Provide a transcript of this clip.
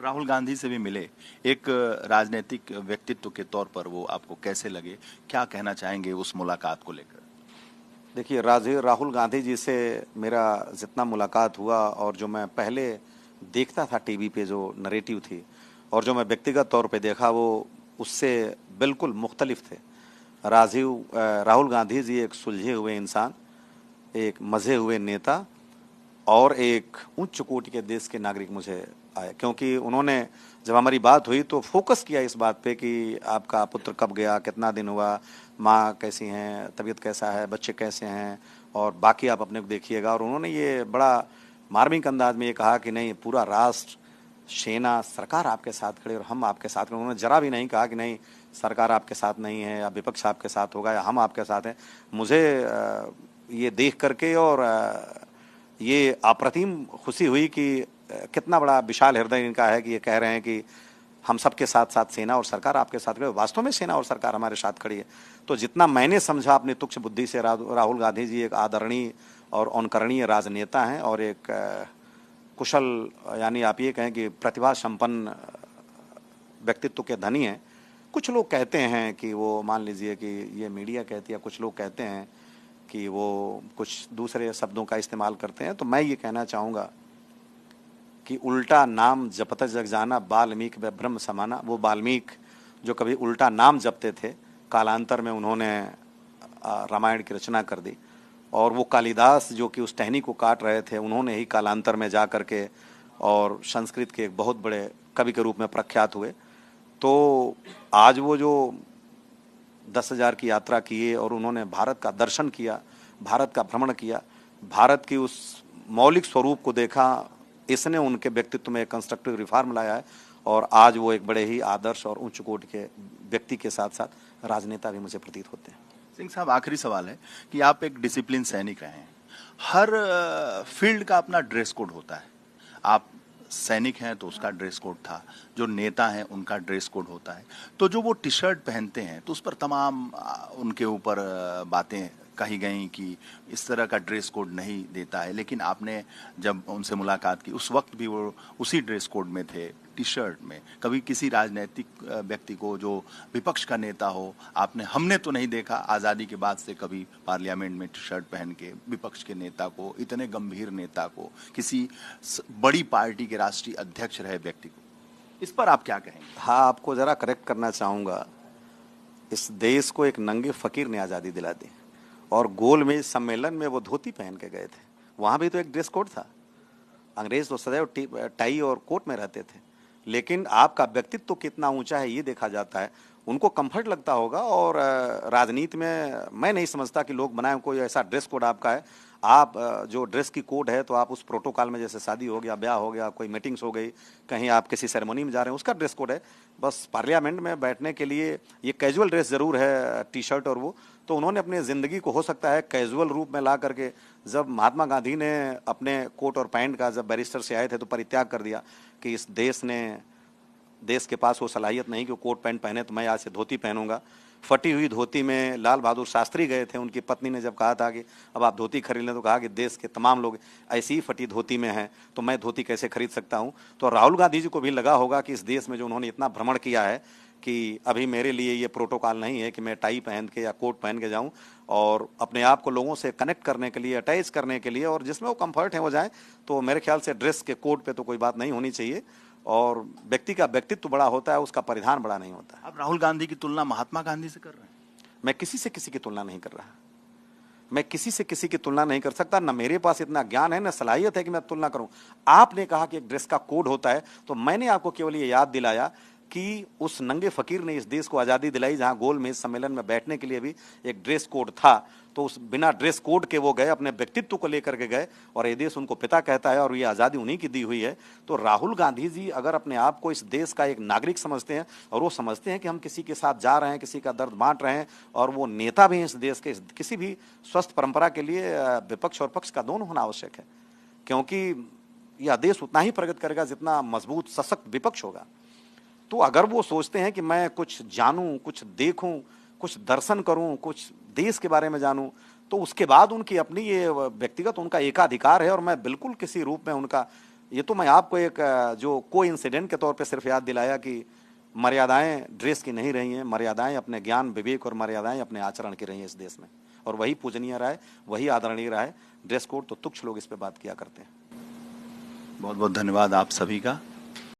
राहुल गांधी से भी मिले, एक राजनीतिक व्यक्तित्व के तौर पर वो आपको कैसे लगे? क्या कहना चाहेंगे उस मुलाकात को लेकर? देखिए, राहुल गांधी जी से मेरा जितना मुलाकात हुआ और जो मैं पहले देखता था टीवी पे जो नरेटिव थी और जो मैं व्यक्तिगत तौर पे देखा वो उससे बिल्कुल मुख्तलिफ थे। राहुल गांधी जी एक सुलझे हुए इंसान, एक मज़े हुए नेता और एक उच्च कोटि के देश के नागरिक मुझे आए, क्योंकि उन्होंने जब हमारी बात हुई तो फोकस किया इस बात पे कि आपका पुत्र कब गया, कितना दिन हुआ, माँ कैसी हैं, तबीयत कैसा है, बच्चे कैसे हैं और बाकी आप अपने को देखिएगा। और उन्होंने ये बड़ा मार्मिक अंदाज में ये कहा कि नहीं, पूरा राष्ट्र, सेना, सरकार आपके साथ खड़ी और हम आपके साथ खड़े। उन्होंने जरा भी नहीं कहा कि नहीं, सरकार आपके साथ नहीं है या विपक्ष आपके साथ होगा या हम आपके साथ हैं। मुझे ये देख करके और ये अप्रतिम खुशी हुई कि कितना बड़ा विशाल हृदय इनका है कि ये कह रहे हैं कि हम सबके साथ साथ सेना और सरकार आपके साथ खड़ी है। वास्तव में सेना और सरकार हमारे साथ खड़ी है। तो जितना मैंने समझा अपनी तुच्छ बुद्धि से, राहुल गांधी जी एक आदरणीय और अनुकरणीय राजनेता हैं और एक कुशल, यानी आप ये कहें कि प्रतिभा संपन्न व्यक्तित्व के धनी हैं। कुछ लोग कहते हैं कि वो, मान लीजिए कि ये मीडिया कहती है, कुछ लोग कहते हैं कि वो कुछ दूसरे शब्दों का इस्तेमाल करते हैं। तो मैं ये कहना चाहूँगा कि उल्टा नाम जपत जग जाना, वाल्मीकि व ब्रह्म समाना। वो वाल्मीकि जो कभी उल्टा नाम जपते थे, कालांतर में उन्होंने रामायण की रचना कर दी। और वो कालिदास जो कि उस टहनी को काट रहे थे, उन्होंने ही कालांतर में जा कर के और संस्कृत के एक बहुत बड़े कवि के रूप में प्रख्यात हुए। तो आज वो जो 10,000 की यात्रा किए और उन्होंने भारत का दर्शन किया, भारत का भ्रमण किया, भारत की उस मौलिक स्वरूप को देखा, इसने उनके व्यक्तित्व में एक कंस्ट्रक्टिव रिफॉर्म लाया है। और आज वो एक बड़े ही आदर्श और उच्च कोटि के व्यक्ति के साथ साथ राजनेता भी मुझे प्रतीत होते हैं। सिंह साहब, आखिरी सवाल है कि आप एक डिसिप्लिन सैनिक रहे हैं। हर फील्ड का अपना ड्रेस कोड होता है। आप सैनिक हैं तो उसका ड्रेस कोड था, जो नेता हैं उनका ड्रेस कोड होता है। तो जो वो टी शर्ट पहनते हैं तो उस पर तमाम उनके ऊपर बातें कही गई कि इस तरह का ड्रेस कोड नहीं देता है, लेकिन आपने जब उनसे मुलाकात की उस वक्त भी वो उसी ड्रेस कोड में थे, टी शर्ट में। कभी किसी राजनीतिक व्यक्ति को जो विपक्ष का नेता हो, हमने तो नहीं देखा आज़ादी के बाद से कभी पार्लियामेंट में टी शर्ट पहन के विपक्ष के नेता को, इतने गंभीर नेता को, किसी बड़ी पार्टी के राष्ट्रीय अध्यक्ष रहे व्यक्ति को। इस पर आप क्या कहेंगे? हाँ, आपको ज़रा करेक्ट करना चाहूँगा। इस देश को एक नंगे फकीर ने आज़ादी दिला दी और गोल में सम्मेलन में वो धोती पहन के गए थे। वहाँ भी तो एक ड्रेस कोड था। अंग्रेज तो सदैव टाई और कोट में रहते थे, लेकिन आपका व्यक्तित्व तो कितना ऊंचा है ये देखा जाता है। उनको कंफर्ट लगता होगा। और राजनीति में मैं नहीं समझता कि लोग बनाए कोई ऐसा ड्रेस कोड आपका है। आप जो ड्रेस की कोड है तो आप उस प्रोटोकॉल में, जैसे शादी हो गया, ब्याह हो गया, कोई मीटिंग्स हो गई, कहीं आप किसी सेरेमनी में जा रहे हैं, उसका ड्रेस कोड है। बस पार्लियामेंट में बैठने के लिए ये कैजुअल ड्रेस जरूर है, टी शर्ट और वो। तो उन्होंने अपनी ज़िंदगी को हो सकता है कैजुअल रूप में ला करके, जब महात्मा गांधी ने अपने कोट और पैंट का जब बैरिस्टर से आए थे तो परित्याग कर दिया कि इस देश के पास वो सलाहियत नहीं कि वो कोट पैंट पहने, तो मैं आज से धोती पहनूंगा। फटी हुई धोती में लाल बहादुर शास्त्री गए थे, उनकी पत्नी ने जब कहा था कि अब आप धोती खरीद लें, तो कहा कि देश के तमाम लोग ऐसी ही फटी धोती में हैं, तो मैं धोती कैसे खरीद सकता हूं। तो राहुल गांधी जी को भी लगा होगा कि इस देश में जो उन्होंने इतना भ्रमण किया है कि अभी मेरे लिए ये प्रोटोकॉल नहीं है कि मैं टाई पहन के या कोट पहन के जाऊं, और अपने आप को लोगों से कनेक्ट करने के लिए, अटैच करने के लिए, और जिसमें वो कंफर्ट है वो जाए। तो मेरे ख्याल से ड्रेस के कोड पे तो कोई बात नहीं होनी चाहिए। और व्यक्ति का व्यक्तित्व बड़ा होता है, उसका परिधान बड़ा नहीं होता है। आप राहुल गांधी की तुलना महात्मा गांधी से कर रहे हैं? मैं किसी से किसी की तुलना नहीं कर रहा। मैं किसी से किसी की तुलना नहीं कर सकता। न मेरे पास इतना ज्ञान है, न सलाहियत है कि मैं तुलना करूं। आपने कहा कि एक ड्रेस का कोड होता है, तो मैंने आपको केवल ये याद दिलाया कि उस नंगे फकीर ने इस देश को आज़ादी दिलाई, जहां गोल मेज सम्मेलन में बैठने के लिए भी एक ड्रेस कोड था। तो उस बिना ड्रेस कोड के वो गए, अपने व्यक्तित्व को लेकर के गए, और ये देश उनको पिता कहता है और ये आज़ादी उन्हीं की दी हुई है। तो राहुल गांधी जी अगर अपने आप को इस देश का एक नागरिक समझते हैं और वो समझते हैं कि हम किसी के साथ जा रहे हैं, किसी का दर्द बांट रहे हैं, और वो नेता भी हैं इस देश के, किसी भी स्वस्थ परंपरा के लिए विपक्ष और पक्ष का दोनों होना आवश्यक है, क्योंकि यह देश उतना ही प्रगति करेगा जितना मजबूत सशक्त विपक्ष होगा। तो अगर वो सोचते हैं कि मैं कुछ जानूं, कुछ देखूं, कुछ दर्शन करूं, कुछ देश के बारे में जानूं, तो उसके बाद उनकी अपनी ये व्यक्तिगत उनका एकाधिकार है, और मैं बिल्कुल किसी रूप में उनका ये तो मैं आपको एक जो को इंसिडेंट के तौर पे सिर्फ याद दिलाया कि मर्यादाएं ड्रेस की नहीं रही हैं, मर्यादाएं अपने ज्ञान विवेक और मर्यादाएं अपने आचरण की रही हैं इस देश में, और वही पूजनीय रहा है, वही आदरणीय रहा है। ड्रेस कोड तो तुच्छ लोग इस पे बात किया करते हैं। बहुत बहुत धन्यवाद आप सभी का।